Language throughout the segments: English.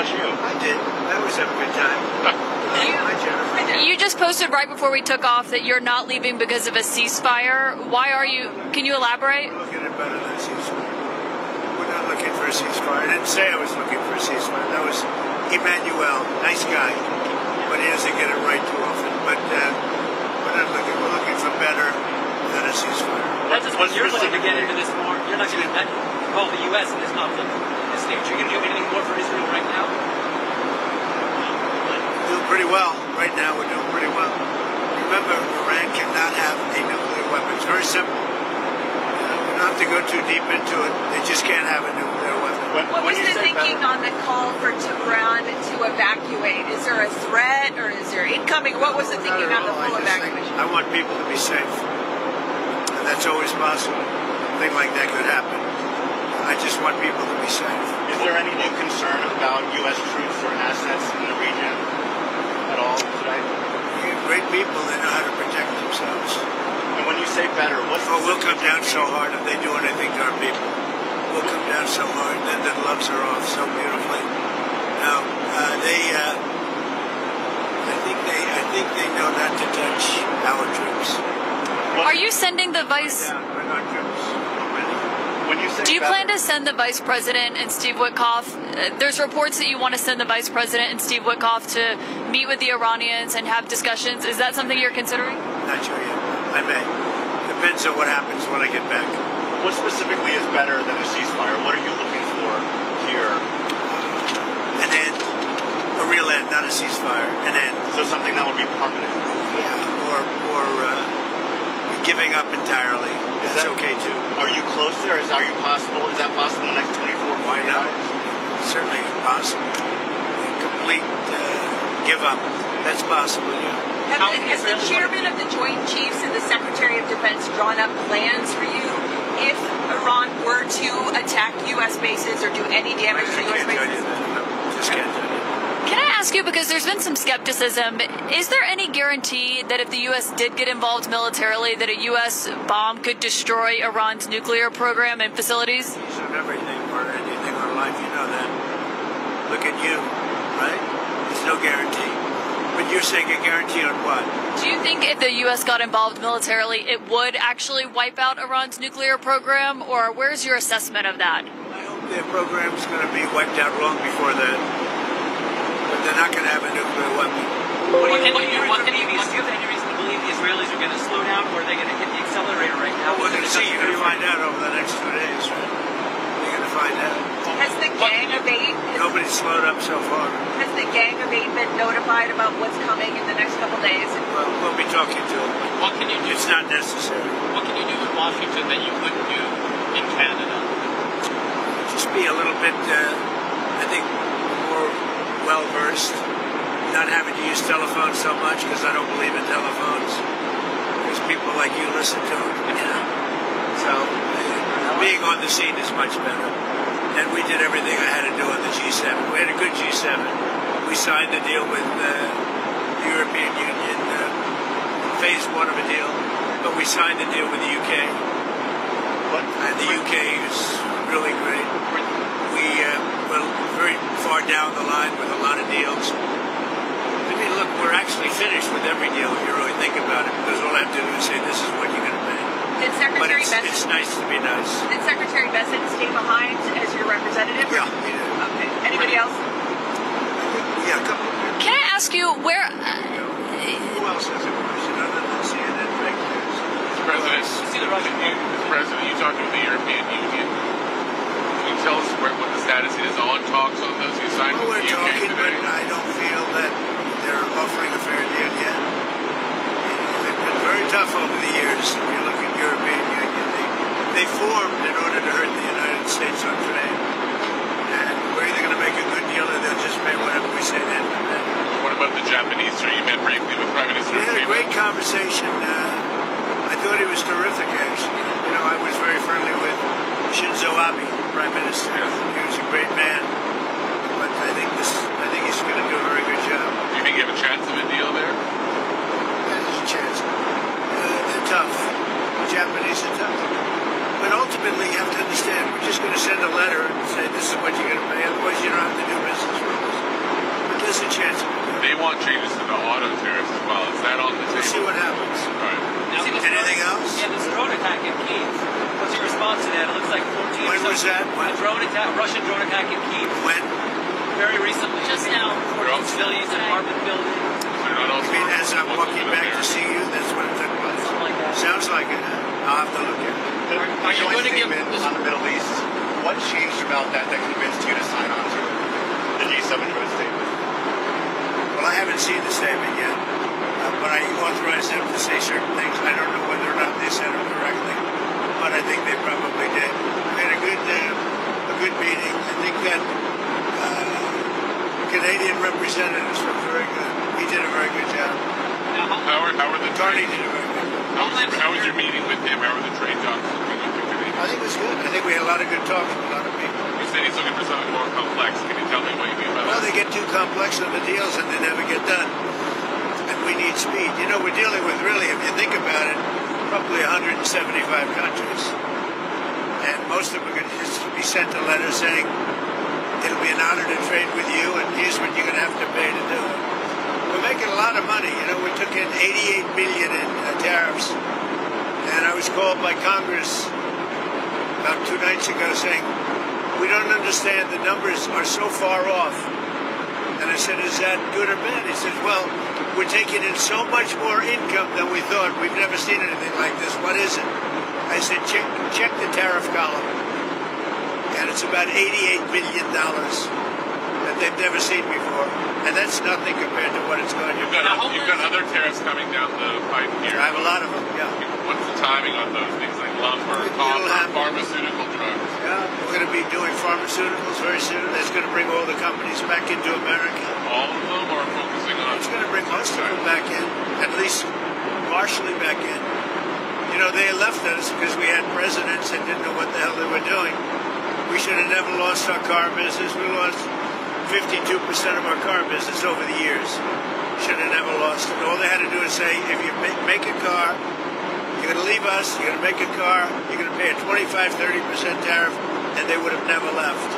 about you? I did. I always have a good time. You just posted right before we took off that you're not leaving because of a ceasefire. Why are you? Can you elaborate? Look at it better than a ceasefire. We're not looking for a ceasefire. I didn't say I was looking for a ceasefire. That was Emmanuel, nice guy, but he doesn't get it right too often. But we're not looking. We're looking for better than a ceasefire. That's just what you're looking to get into this more. You're not going to involve the U.S. in this conflict. This stage, you're going to do anything more for Israel right now? We're doing pretty well. Right now, we're doing pretty well. Remember, Iran cannot have a nuclear weapon. It's very simple. We don't have to go too deep into it. They just can't have a nuclear weapon. What was the thinking on the call for Tehran to evacuate? Is there a threat or is there incoming? What was the thinking on the full evacuation? I want people to be safe. And that's always possible. A thing like that could happen. I just want people to be safe. Is there any new concern about U.S. troops or assets in the region at all today? We have great people. They know how to protect themselves. And when you say better, what's Oh, we'll come down so hard if they do anything to our people. We'll come down so hard. Then the gloves are off so beautifully. Now, I think they know not to touch our troops. Are you sending the vice? We're not troops. When you say Do you plan to send the vice president and Steve Witkoff? There's reports that you want to send the vice president and Steve Witkoff to meet with the Iranians and have discussions. Is that something you're considering? Not sure yet. I may. Depends on what happens when I get back. What specifically is better than a ceasefire? What are you looking for here? An end. A real end, not a ceasefire. An end. So something that would be permanent. Yeah. Or giving up entirely. That's okay too. Are you close there? Is that possible in the next 24 Why not? hours? Certainly possible. A complete give up. That's possible, yeah. Has the chairman of the Joint Chiefs and the Secretary of Defense drawn up plans for you if Iran were to attack U.S. bases or do any damage to U.S. bases? Just can't tell you. Can I ask you, because there's been some skepticism, is there any guarantee that if the U.S. did get involved militarily, that a U.S. bomb could destroy Iran's nuclear program and facilities? Of everything or anything in life, you know that. Look at you, right? There's no guarantee. But you're saying a guarantee on what? Do you think if the U.S. got involved militarily, it would actually wipe out Iran's nuclear program? Or where's your assessment of that? I hope their program's going to be wiped out long before that. But they're not going to have a nuclear weapon. Do you have any reason to believe the Israelis are going to slow down, or are they going to hit the accelerator right now? Well, we're going to see. You're going to find out over the next 2 days, right? You're going to find out. Has the gang of eight? Nobody's slowed up so far. Has the gang of eight been notified about what's coming in the next couple days? Well, we'll be talking to them. What can you do? It's not necessary. What can you do in Washington that you couldn't do in Canada? Just be a little bit, I think, more well-versed. Not having to use telephones so much because I don't believe in telephones. Because people like you listen to them, you know. So being on the scene is much better. And we did everything I had to do on the G7. We had a good G7. We signed the deal with the European Union, phase one of a deal. But we signed the deal with the UK. And the UK is really great. We're very far down the line with a lot of deals. I mean, look, we're actually finished with every deal if you really think about it, because all I have to do is say, this is what you're going to pay. Did Secretary But it's nice to be nice. Did Secretary Bessent stay behind as your representative? Yeah, he did. Okay. Anybody else? Yeah, a couple of years. Can I ask you where... Who else has a question other than CNN fake news? Mr. President, you talked with the European Union. Can you tell us what the status is on talks on those you signed Well, with we're the UK talking, today? but I don't feel that they're offering a fair deal yet. They've been very tough over the years. If you look at European Union, they formed in order to hurt the United States on trade. And we're either going to make a good deal or they'll just pay whatever we say then. What about the Japanese, sir? You met briefly with Prime Minister. We had a great conversation. I thought he was terrific, actually. You know, I was very friendly with Shinzo Abe, Prime Minister. Yes. He was a great man. But I think he's going to do a very good job. Do you think you have a chance of a deal there? There's a chance. They're tough. The Japanese are tough. But ultimately, you have to understand, we're just going to send a letter and say, this is what you're going to pay. Otherwise, you don't have to do business with us. want changes to the auto tariffs as well. Is that on the table? We'll see what happens. All right. Now, Anything else? Yeah, this drone attack in Kyiv. What's your response to that? It looks like 14. When was that? A drone attack, Russian drone attack in Kyiv. When? Very recently. Just now. 14 civilians in an apartment building. They're not also I mean, as I'm walking back to see you, that's what it took place. Something like that. Sounds like it. I'll have to look at it. Are you going to give on the Middle East? What changed about that convinced you to sign on to the G7 joint statement? Well, I haven't seen the statement yet, but I authorized them to say certain things. I don't know whether or not they said them correctly, but I think they probably did. We had a good meeting. I think that Canadian representatives were very good. He did a very good job. How are the Carney trade? did a very good job. How was your meeting with him? How were the trade talks looking with you today? I think it was good. I think we had a lot of good talks with a lot of people. You said he's looking for something more complex. Can you tell me what you mean by Well, that? they get too complex on the deals and they never get done. And we need speed. You know, we're dealing with really, if you think about it, probably 175 countries. And most of them are going to just be sent a letter saying, it'll be an honor to trade with you and here's what you're going to have to pay to do it. We're making a lot of money. You know, we took in $88 billion in tariffs. And I was called by Congress about 2 nights ago saying, we don't understand, the numbers are so far off. And I said, is that good or bad? He says, well, we're taking in so much more income than we thought. We've never seen anything like this. What is it? I said, check the tariff column. And it's about $88 billion that they've never seen before. And that's nothing compared to what it's going to be. You've got other tariffs coming down the pipe here. I have a lot of them, yeah. What's the timing on those things like lumber, copper, pharmaceutical drugs? Yeah, we're going to be doing pharmaceuticals very soon. That's going to bring all the companies back into America. All of them, or focusing on? It's going to bring most of them back in, at least partially back in. You know, they left us because we had presidents that didn't know what the hell they were doing. We should have never lost our car business. We lost 52% of our car business over the years. Should have never lost it. All they had to do is say, if you make a car, you're going to leave us, you're going to make a car, you're going to pay a 25-30% tariff, and they would have never left.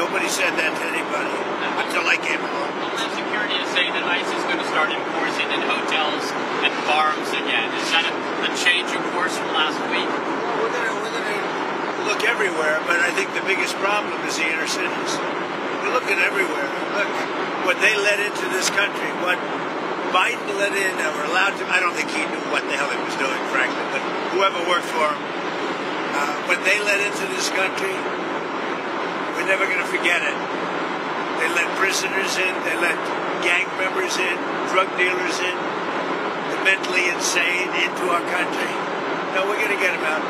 Nobody said that to anybody until I came along. Homeland Security is saying that ICE is going to start enforcing in hotels and farms again. Is that a change of course from last week? Well, we're going to look everywhere, but I think the biggest problem is the inner cities. We're looking everywhere. Look, what they let into this country, what Biden let in, or allowed to, I don't think he knew what the hell he was doing, frankly, but whoever worked for him, what they let into this country, we're never going to forget it. They let prisoners in, they let gang members in, drug dealers in, the mentally insane into our country. No, we're going to get them out.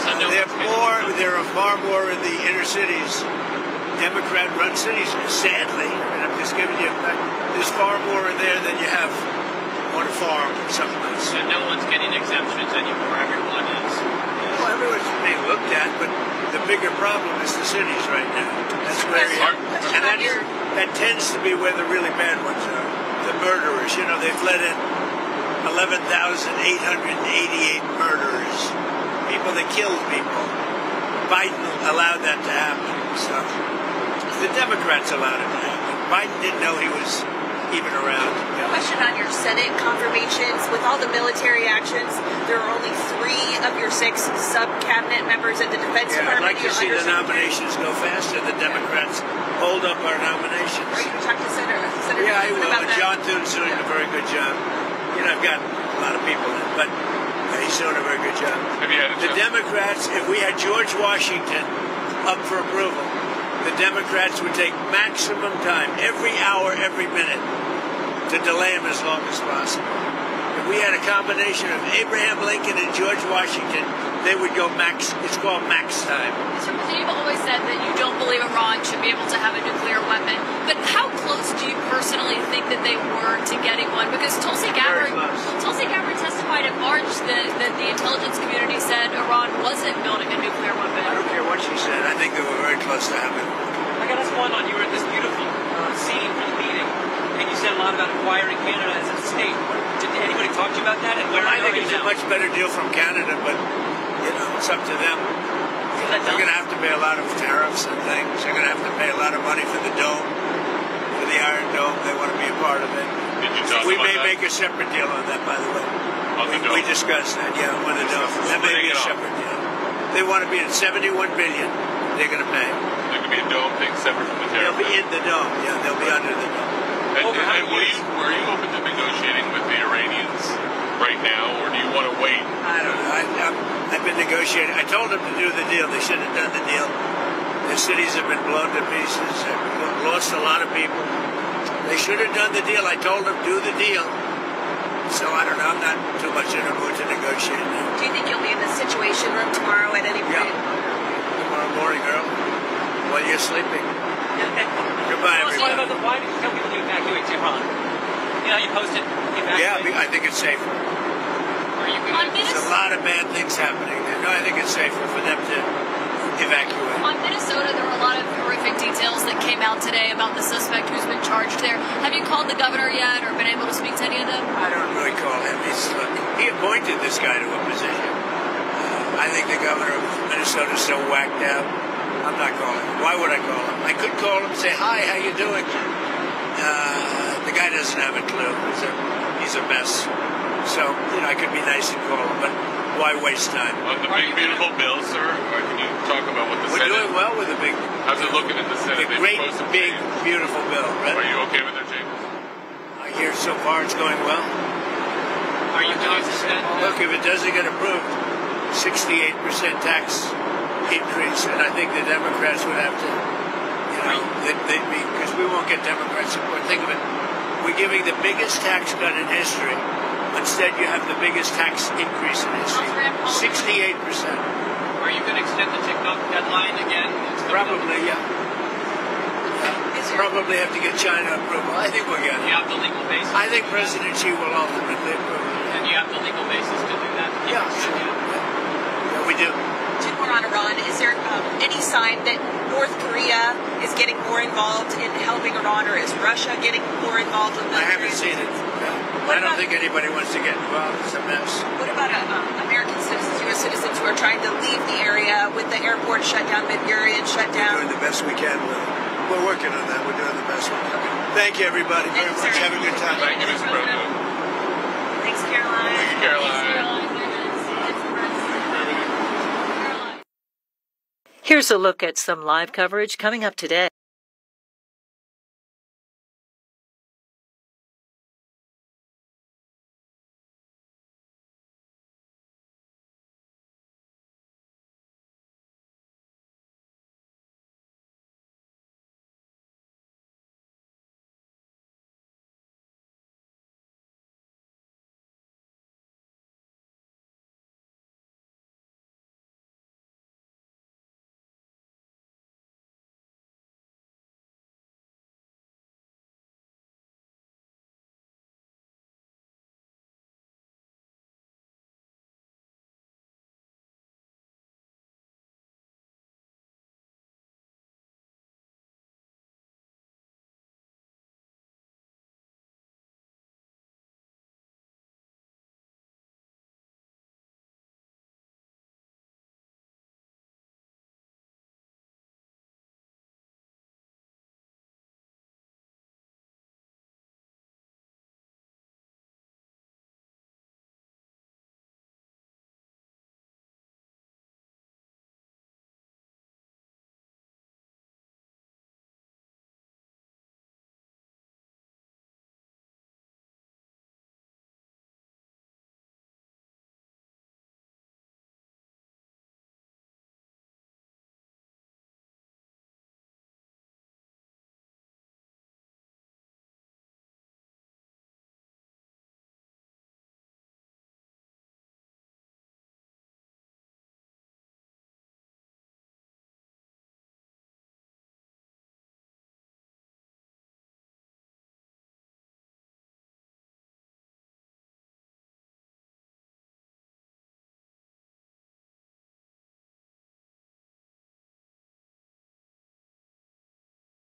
There are far more in the inner cities, Democrat-run cities, sadly. I mean, I'm just giving you a fact. There's far more in there than you have on a farm or someplace. So no one's getting exemptions anymore. Everyone is. Well, everyone's being looked at, but the bigger problem is the cities right now. That's where you are. And that tends to be where the really bad ones are. The murderers. You know, they've let in 11,888 murderers. People that killed people. Biden allowed that to happen. So the Democrats allowed it to happen. Biden didn't know he was even around. Question on your Senate confirmations. With all the military actions, there are only 3 of your 6 sub-cabinet members at the Defense I'd Department. like to see the nominations go faster. The Democrats hold up our nominations. Are you going to talk to Senator Yeah, I Newman will. about that? John Thune's doing a very good job. You know, I've got a lot of people in, but he's doing a very good job. Have you had a The chance? Democrats, if we had George Washington up for approval, the Democrats would take maximum time, every hour, every minute, to delay him as long as possible. If we had a combination of Abraham Lincoln and George Washington, they would go max. It's called max time. So you've always said that you don't believe Iran should be able to have a nuclear weapon. But how close do you personally think that they were to getting one? Because Tulsi Gabbard testified in March that the intelligence community said Iran wasn't building a nuclear weapon. I don't care what she said. I think they were very close to having one. I got us one on. You were at this beautiful scene for the meeting, and you said a lot about acquiring Canada as a state. Did anybody talk to you about that? And where I are think you it's a now? much better deal from Canada, but, you know, it's up to them. They're going to have to pay a lot of tariffs and things. They're going to have to pay a lot of money for the dome, for the the Iron Dome. They want to be a part of it. Did you talk We about may that? make a separate deal on that, by the way. On the dome? We discussed that, yeah, on the dome. That may be a separate deal. They want to be at $71 billion. They're going to pay. There could be a dome thing separate from the tariff. They'll be in the dome. Yeah, they'll be under the dome. And were you open to negotiating with the Iranians right now, or do you want to wait? I don't know. I've been negotiating. I told them to do the deal. They should have done the deal. Their cities have been blown to pieces. They've lost a lot of people. They should have done the deal. I told them, do the deal. So I don't know. I'm not too much in a mood to negotiate now. Do you think you'll be in the Situation Room tomorrow at any point? Yeah. Tomorrow morning, girl, while you're sleeping. Goodbye, everybody. Why did you tell people to evacuate Tehran? You know, you posted evacuate. Yeah, I think it's safer. Are you going There's a lot of bad things happening there. No, I think it's safer for them to evacuate. On Minnesota, there were a lot of horrific details that came out today about the suspect who's been charged there. Have you called the governor yet or been able to speak to any of them? I don't really call him. He appointed this guy to a position. I think the governor of Minnesota is so whacked out. I'm not calling him. Why would I call him? I could call him and say, hi, how you doing? The guy doesn't have a clue. He's a mess. So, I could be nice and call him, but why waste time? On the big, beautiful bill, sir, or can you talk about what the We're Senate... doing well with the big... How's it looking in the Senate? The great, big, beautiful bill, right? Are you okay with their changes? I hear so far it's going well. Are you going to send? Look, if it doesn't get approved, 68% tax increase, and I think the Democrats would have to, they'd be, because we won't get Democrat support. Think of it. We're giving the biggest tax cut in history. Instead, you have the biggest tax increase in history. 68%. Are you going to extend the TikTok deadline again? Probably, yeah. Probably have to get China approval. I think we'll get it. You have the legal basis. I think President Xi will ultimately approve it. And you have the legal basis to do that. Yeah, sure. Yeah, we do. Two more on Iran. Is there any sign that North Korea is getting more involved in helping Iran, or is Russia getting more involved with I military? haven't seen it. I don't think anybody wants to get involved. It's a mess. What about American citizens, U.S. citizens who are trying to leave the area with the airport shut down, Ben Gurion shut We're down? doing the best we can with it. We're working on that. We're doing the best we can. Thank you, everybody, very much. Have a good time. Thank you, Mr. President. Thanks, Caroline. Thank you, Caroline. Here's a look at some live coverage coming up today.